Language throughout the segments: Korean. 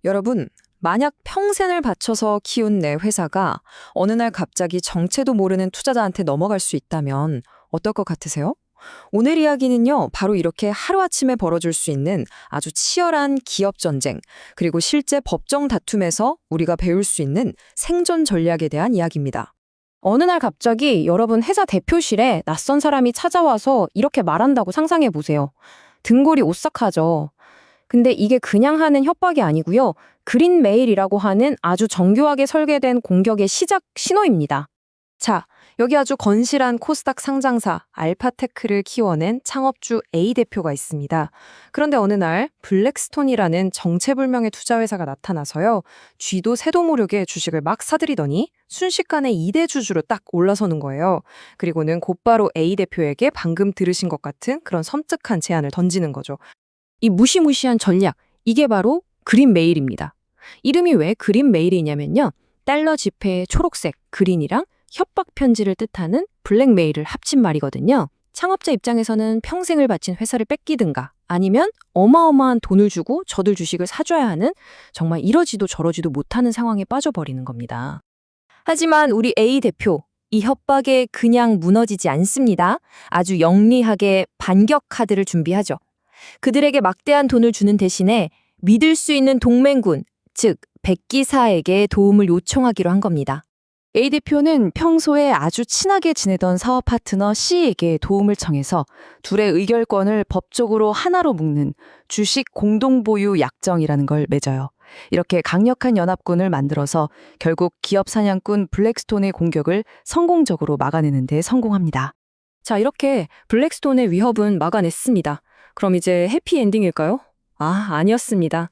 여러분, 만약 평생을 바쳐서 키운 내 회사가 어느 날 갑자기 정체도 모르는 투자자한테 넘어갈 수 있다면 어떨 것 같으세요? 오늘 이야기는요, 바로 이렇게 하루아침에 벌어질 수 있는 아주 치열한 기업 전쟁, 그리고 실제 법정 다툼에서 우리가 배울 수 있는 생존 전략에 대한 이야기입니다. 어느 날 갑자기 여러분 회사 대표실에 낯선 사람이 찾아와서 이렇게 말한다고 상상해 보세요. 등골이 오싹하죠. 근데 이게 그냥 하는 협박이 아니고요. 그린 메일이라고 하는 아주 정교하게 설계된 공격의 시작 신호입니다. 자, 여기 아주 건실한 코스닥 상장사 알파테크를 키워낸 창업주 A 대표가 있습니다. 그런데 어느 날 블랙스톤이라는 정체불명의 투자회사가 나타나서요. 쥐도 새도 모르게 주식을 막 사들이더니 순식간에 2대 주주로 딱 올라서는 거예요. 그리고는 곧바로 A 대표에게 방금 들으신 것 같은 그런 섬뜩한 제안을 던지는 거죠. 이 무시무시한 전략, 이게 바로 그린 메일입니다. 이름이 왜 그린 메일이냐면요. 달러 지폐의 초록색, 그린이랑 협박 편지를 뜻하는 블랙 메일을 합친 말이거든요. 창업자 입장에서는 평생을 바친 회사를 뺏기든가 아니면 어마어마한 돈을 주고 저들 주식을 사줘야 하는 정말 이러지도 저러지도 못하는 상황에 빠져버리는 겁니다. 하지만 우리 A 대표, 이 협박에 그냥 무너지지 않습니다. 아주 영리하게 반격 카드를 준비하죠. 그들에게 막대한 돈을 주는 대신에 믿을 수 있는 동맹군, 즉 백기사에게 도움을 요청하기로 한 겁니다. A 대표는 평소에 아주 친하게 지내던 사업 파트너 C에게 도움을 청해서 둘의 의결권을 법적으로 하나로 묶는 주식 공동보유 약정이라는 걸 맺어요. 이렇게 강력한 연합군을 만들어서 결국 기업 사냥꾼 블랙스톤의 공격을 성공적으로 막아내는 데 성공합니다. 자, 이렇게 블랙스톤의 위협은 막아냈습니다. 그럼 이제 해피엔딩일까요? 아니었습니다.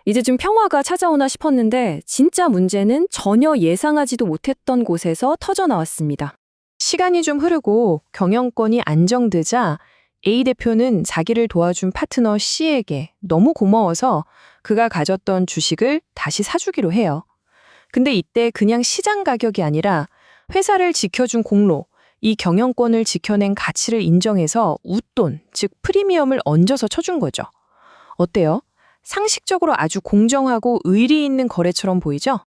이제 좀 평화가 찾아오나 싶었는데 진짜 문제는 전혀 예상하지도 못했던 곳에서 터져나왔습니다. 시간이 좀 흐르고 경영권이 안정되자 A 대표는 자기를 도와준 파트너 C에게 너무 고마워서 그가 가졌던 주식을 다시 사주기로 해요. 근데 이때 그냥 시장 가격이 아니라 회사를 지켜준 공로, 이 경영권을 지켜낸 가치를 인정해서 웃돈, 즉 프리미엄을 얹어서 쳐준 거죠. 어때요? 상식적으로 아주 공정하고 의리 있는 거래처럼 보이죠?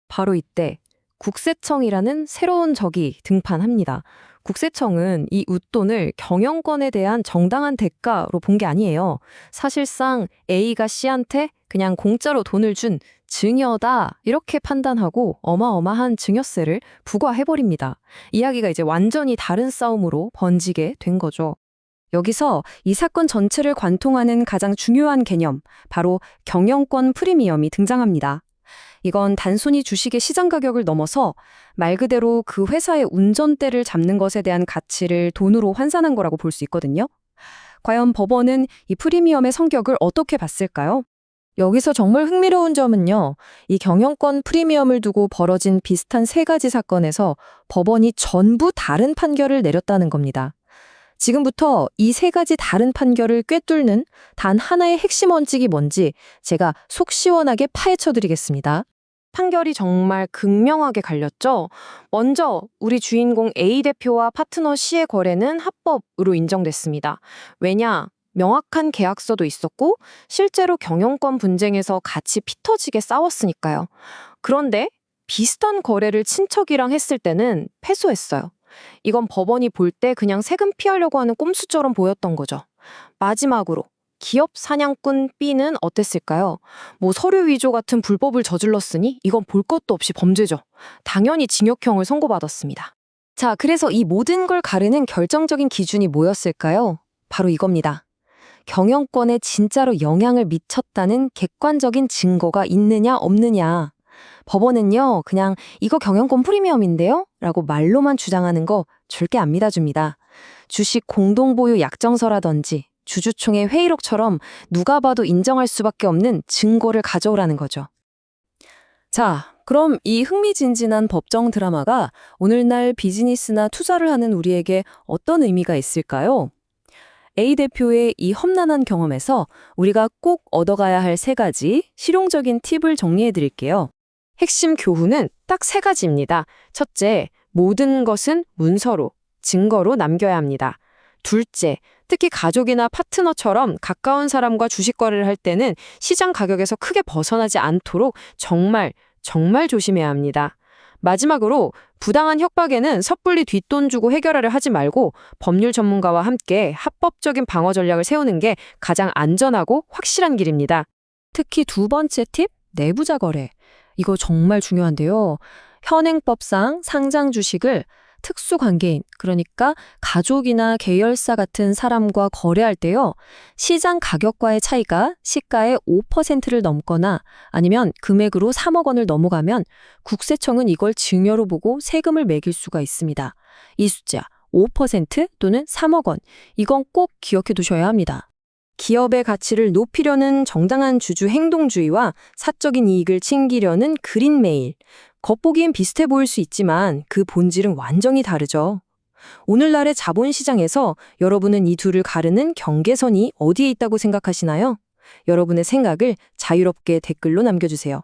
바로 이때 국세청이라는 새로운 적이 등판합니다. 국세청은 이 웃돈을 경영권에 대한 정당한 대가로 본 게 아니에요. 사실상 A가 C한테 그냥 공짜로 돈을 준 증여다 이렇게 판단하고 어마어마한 증여세를 부과해버립니다. 이야기가 이제 완전히 다른 싸움으로 번지게 된 거죠. 여기서 이 사건 전체를 관통하는 가장 중요한 개념, 바로 경영권 프리미엄이 등장합니다. 이건 단순히 주식의 시장 가격을 넘어서 말 그대로 그 회사의 운전대를 잡는 것에 대한 가치를 돈으로 환산한 거라고 볼 수 있거든요. 과연 법원은 이 프리미엄의 성격을 어떻게 봤을까요? 여기서 정말 흥미로운 점은요. 이 경영권 프리미엄을 두고 벌어진 비슷한 세 가지 사건에서 법원이 전부 다른 판결을 내렸다는 겁니다. 지금부터 이 세 가지 다른 판결을 꿰뚫는 단 하나의 핵심 원칙이 뭔지 제가 속 시원하게 파헤쳐 드리겠습니다. 판결이 정말 극명하게 갈렸죠. 먼저 우리 주인공 A 대표와 파트너 C의 거래는 합법으로 인정됐습니다. 왜냐? 명확한 계약서도 있었고 실제로 경영권 분쟁에서 같이 피 터지게 싸웠으니까요. 그런데 비슷한 거래를 친척이랑 했을 때는 패소했어요. 이건 법원이 볼 때 그냥 세금 피하려고 하는 꼼수처럼 보였던 거죠. 마지막으로 기업 사냥꾼 B는 어땠을까요? 서류 위조 같은 불법을 저질렀으니 이건 볼 것도 없이 범죄죠. 당연히 징역형을 선고받았습니다. 자, 그래서 이 모든 걸 가르는 결정적인 기준이 뭐였을까요? 바로 이겁니다. 경영권에 진짜로 영향을 미쳤다는 객관적인 증거가 있느냐 없느냐. 법원은요, 그냥 이거 경영권 프리미엄인데요? 라고 말로만 주장하는 거 절대 안 믿어줍니다. 주식 공동보유 약정서라든지 주주총회 회의록처럼 누가 봐도 인정할 수밖에 없는 증거를 가져오라는 거죠. 자, 그럼 이 흥미진진한 법정 드라마가 오늘날 비즈니스나 투자를 하는 우리에게 어떤 의미가 있을까요? A 대표의 이 험난한 경험에서 우리가 꼭 얻어가야 할 세 가지 실용적인 팁을 정리해 드릴게요. 핵심 교훈은 딱 세 가지입니다. 첫째, 모든 것은 문서로, 증거로 남겨야 합니다. 둘째, 특히 가족이나 파트너처럼 가까운 사람과 주식 거래를 할 때는 시장 가격에서 크게 벗어나지 않도록 정말 조심해야 합니다. 마지막으로 부당한 협박에는 섣불리 뒷돈 주고 해결하려 하지 말고 법률 전문가와 함께 합법적인 방어 전략을 세우는 게 가장 안전하고 확실한 길입니다. 특히 두 번째 팁, 내부자 거래. 이거 정말 중요한데요. 현행법상 상장 주식을 특수관계인, 그러니까 가족이나 계열사 같은 사람과 거래할 때요. 시장 가격과의 차이가 시가의 5%를 넘거나 아니면 금액으로 3억 원을 넘어가면 국세청은 이걸 증여로 보고 세금을 매길 수가 있습니다. 이 숫자 5% 또는 3억 원, 이건 꼭 기억해 두셔야 합니다. 기업의 가치를 높이려는 정당한 주주 행동주의와 사적인 이익을 챙기려는 그린메일. 겉보기엔 비슷해 보일 수 있지만 그 본질은 완전히 다르죠. 오늘날의 자본시장에서 여러분은 이 둘을 가르는 경계선이 어디에 있다고 생각하시나요? 여러분의 생각을 자유롭게 댓글로 남겨주세요.